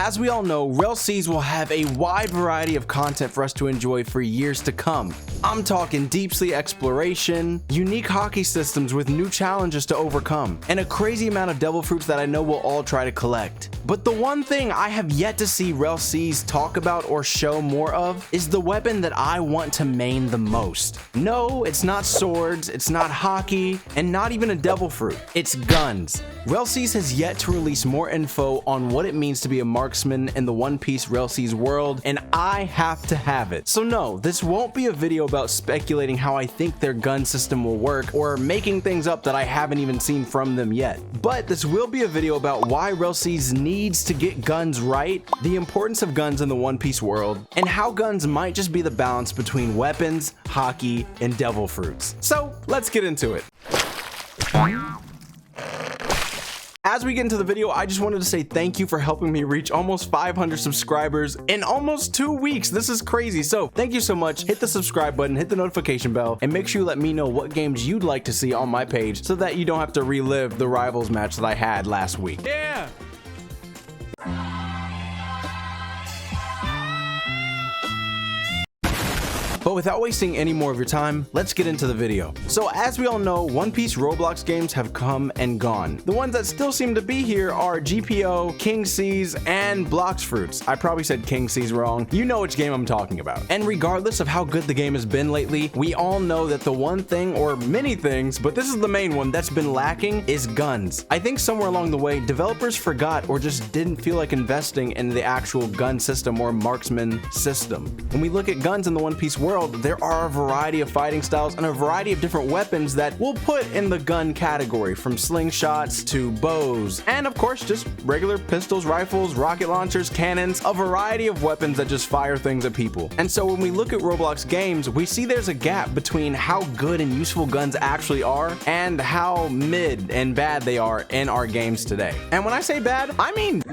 As we all know, Rell Seas will have a wide variety of content for us to enjoy for years to come. I'm talking deep sea exploration, unique hockey systems with new challenges to overcome, and a crazy amount of devil fruits that I know we'll all try to collect. But the one thing I have yet to see Rell Seas talk about or show more of is the weapon that I want to main the most. No, it's not swords, it's not hockey, and not even a devil fruit. It's guns. Rell Seas has yet to release more info on what it means to be a marksman in the One Piece Rell Seas world, and I have to have it. So no, this won't be a video about speculating how I think their gun system will work or making things up that I haven't even seen from them yet. But this will be a video about why Rell Seas needs to get guns right, the importance of guns in the One Piece world, and how guns might just be the balance between weapons, hockey, and devil fruits. So let's get into it. As we get into the video, I just wanted to say thank you for helping me reach almost 500 subscribers in almost 2 weeks. This is crazy. So thank you so much. Hit the subscribe button, hit the notification bell, and make sure you let me know what games you'd like to see on my page so that you don't have to relive the rivals match that I had last week. Yeah. But without wasting any more of your time, let's get into the video. So as we all know, One Piece Roblox games have come and gone. The ones that still seem to be here are GPO, King Seas, and Blox Fruits. I probably said King Seas wrong. You know which game I'm talking about. And regardless of how good the game has been lately, we all know that the one thing, or many things, but this is the main one that's been lacking, is guns. I think somewhere along the way, developers forgot or just didn't feel like investing in the actual gun system or marksman system. When we look at guns in the One Piece world, there are a variety of fighting styles and a variety of different weapons that we'll put in the gun category, from slingshots to bows, and of course just regular pistols, rifles, rocket launchers, cannons, a variety of weapons that just fire things at people. And so when we look at Roblox games, we see there's a gap between how good and useful guns actually are and how mid and bad they are in our games today. And when I say bad, I mean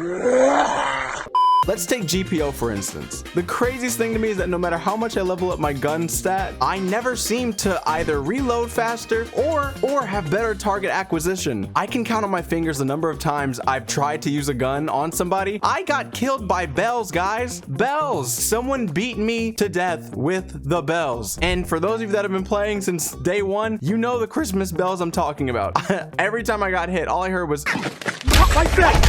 let's take GPO for instance. The craziest thing to me is that no matter how much I level up my gun stat, I never seem to either reload faster or have better target acquisition. I can count on my fingers the number of times I've tried to use a gun on somebody. I got killed by bells, guys. Bells. Someone beat me to death with the bells. And for those of you that have been playing since day one, you know the Christmas bells I'm talking about. Every time I got hit, all I heard was like that.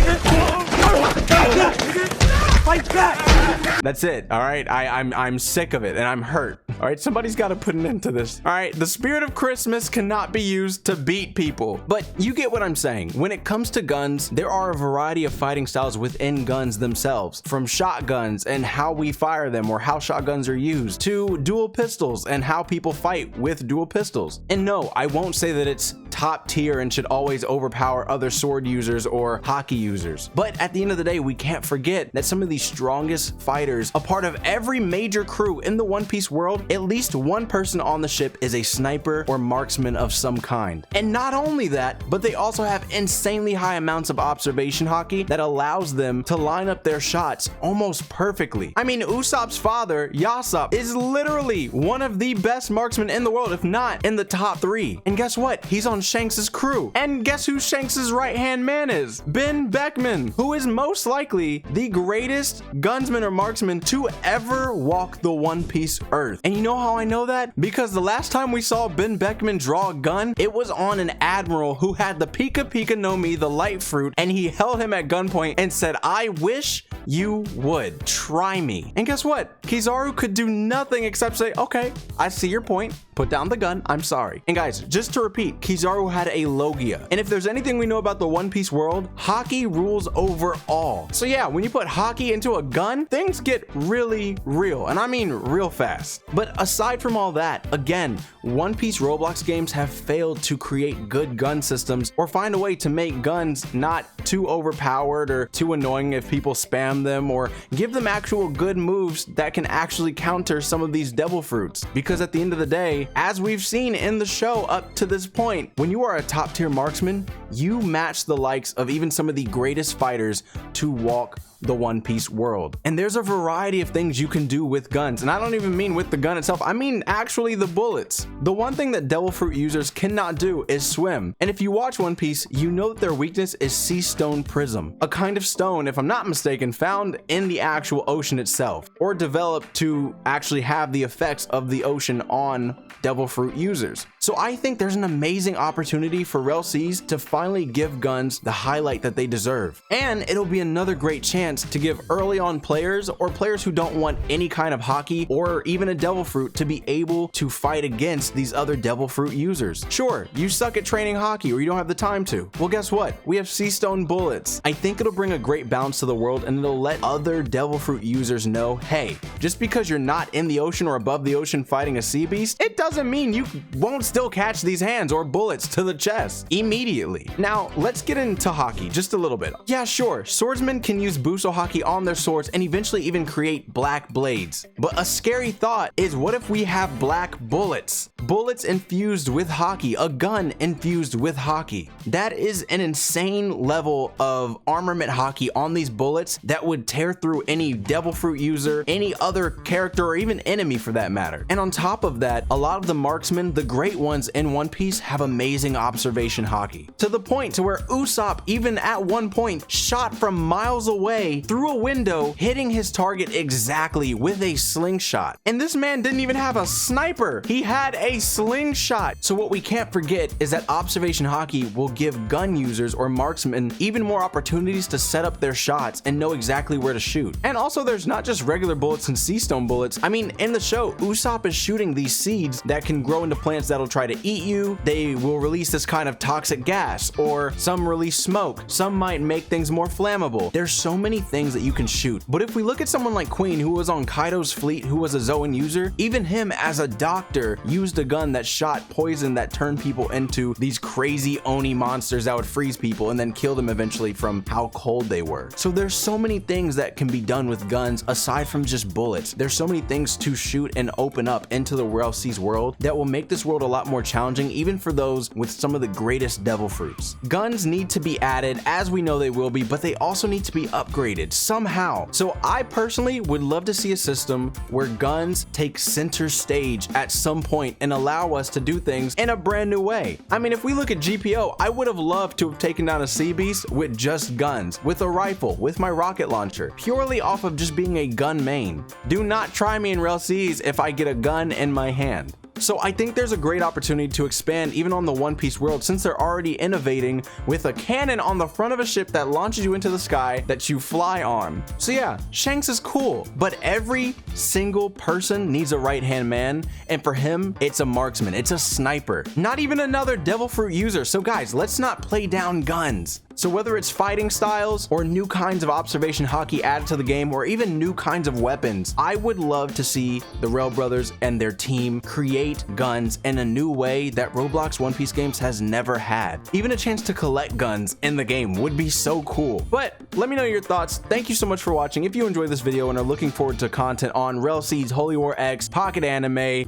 Like that. That's it. All right. I'm sick of it and I'm hurt. All right. Somebody's got to put an end to this. All right. The spirit of Christmas cannot be used to beat people. But you get what I'm saying. When it comes to guns, there are a variety of fighting styles within guns themselves, from shotguns and how we fire them or how shotguns are used, to dual pistols and how people fight with dual pistols. And no, I won't say that it's top tier and should always overpower other sword users or hockey users. But at the end of the day, we can't forget that some of the strongest fighters, a part of every major crew in the One Piece world, at least one person on the ship is a sniper or marksman of some kind. And not only that, but they also have insanely high amounts of observation hockey that allows them to line up their shots almost perfectly. I mean, Usopp's father, Yasopp, is literally one of the best marksmen in the world, if not in the top 3. And guess what? He's on Shanks's crew. And guess who Shanks's right-hand man is? Ben Beckman, who is most likely the greatest gunsman or marksman to ever walk the One Piece earth. And you know how I know that? Because the last time we saw Ben Beckman draw a gun, it was on an admiral who had the Pika Pika no Mi, the light fruit, and he held him at gunpoint and said, "I wish you would try me." And guess what? Kizaru could do nothing except say, "Okay, I see your point. Put down the gun. I'm sorry." And guys, just to repeat, Kizaru had a Logia. And if there's anything we know about the One Piece world, hockey rules over all. So yeah, when you put hockey into a gun, things get really real. And I mean real fast. But aside from all that, again, One Piece Roblox games have failed to create good gun systems or find a way to make guns not too overpowered or too annoying if people spam them, or give them actual good moves that can actually counter some of these devil fruits. Because at the end of the day, as we've seen in the show up to this point, when you are a top tier marksman, you match the likes of even some of the greatest fighters to walk the One Piece world. And there's a variety of things you can do with guns, and I don't even mean with the gun itself, I mean actually the bullets. The one thing that devil fruit users cannot do is swim. And if you watch One Piece, you know that their weakness is sea stone prism, a kind of stone, if I'm not mistaken, found in the actual ocean itself, or developed to actually have the effects of the ocean on devil fruit users. So I think there's an amazing opportunity for Rell Seas to finally give guns the highlight that they deserve. And it'll be another great chance to give early on players or players who don't want any kind of hockey or even a devil fruit to be able to fight against these other devil fruit users. Sure, you suck at training hockey or you don't have the time to. Well, guess what? We have sea stone bullets. I think it'll bring a great balance to the world, and it'll let other devil fruit users know, hey, just because you're not in the ocean or above the ocean fighting a sea beast, it doesn't mean you won't still catch these hands or bullets to the chest immediately. Now, let's get into hockey just a little bit. Yeah, sure, swordsmen can use buso hockey on their swords and eventually even create black blades. But a scary thought is, what if we have black bullets? Bullets infused with hockey, a gun infused with hockey. That is an insane level of armament hockey on these bullets that would tear through any devil fruit user, any other character, or even enemy for that matter. And on top of that, a lot of the marksmen, the great ones in One Piece, have amazing observation hockey, to the point to where Usopp even at one point shot from miles away through a window, hitting his target exactly with a slingshot. And this man didn't even have a sniper, he had a slingshot. So what we can't forget is that observation hockey will give gun users or marksmen even more opportunities to set up their shots and know exactly where to shoot. And also, there's not just regular bullets and sea stone bullets. I mean, in the show, Usopp is shooting these seeds that can grow into plants that'll try to eat you. They will release this kind of toxic gas, or some release smoke. Some might make things more flammable. There's so many things that you can shoot. But if we look at someone like Queen, who was on Kaido's fleet, who was a Zoan user, even him as a doctor used a gun that shot poison that turned people into these crazy Oni monsters that would freeze people and then kill them eventually from how cold they were. So there's so many things that can be done with guns aside from just bullets. There's so many things to shoot and open up into the Rell Seas world that will make this world a lot more challenging, even for those with some of the greatest devil fruits. Guns need to be added, as we know they will be, but they also need to be upgraded somehow. So I personally would love to see a system where guns take center stage at some point and allow us to do things in a brand new way. I mean, if we look at GPO, I would have loved to have taken down a sea beast with just guns, with a rifle, with my rocket launcher, purely off of just being a gun main. Do not try me in Rell Seas if I get a gun in my hand. So I think there's a great opportunity to expand even on the One Piece world, since they're already innovating with a cannon on the front of a ship that launches you into the sky that you fly on. So yeah, Shanks is cool, but every single person needs a right-hand man, and for him, it's a marksman, it's a sniper, not even another devil fruit user. So guys, let's not play down guns. So whether it's fighting styles or new kinds of observation hockey added to the game, or even new kinds of weapons, I would love to see the Rell brothers and their team create guns in a new way that Roblox One Piece games has never had. Even a chance to collect guns in the game would be so cool. But let me know your thoughts. Thank you so much for watching. If you enjoyed this video and are looking forward to content on Rell Seas, Holy War X, Pocket Anime,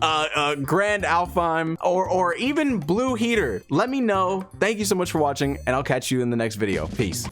Grand Alfheim, or even Blue Heater, let me know. Thank you so much for watching, and I'll catch you in the next video. Peace.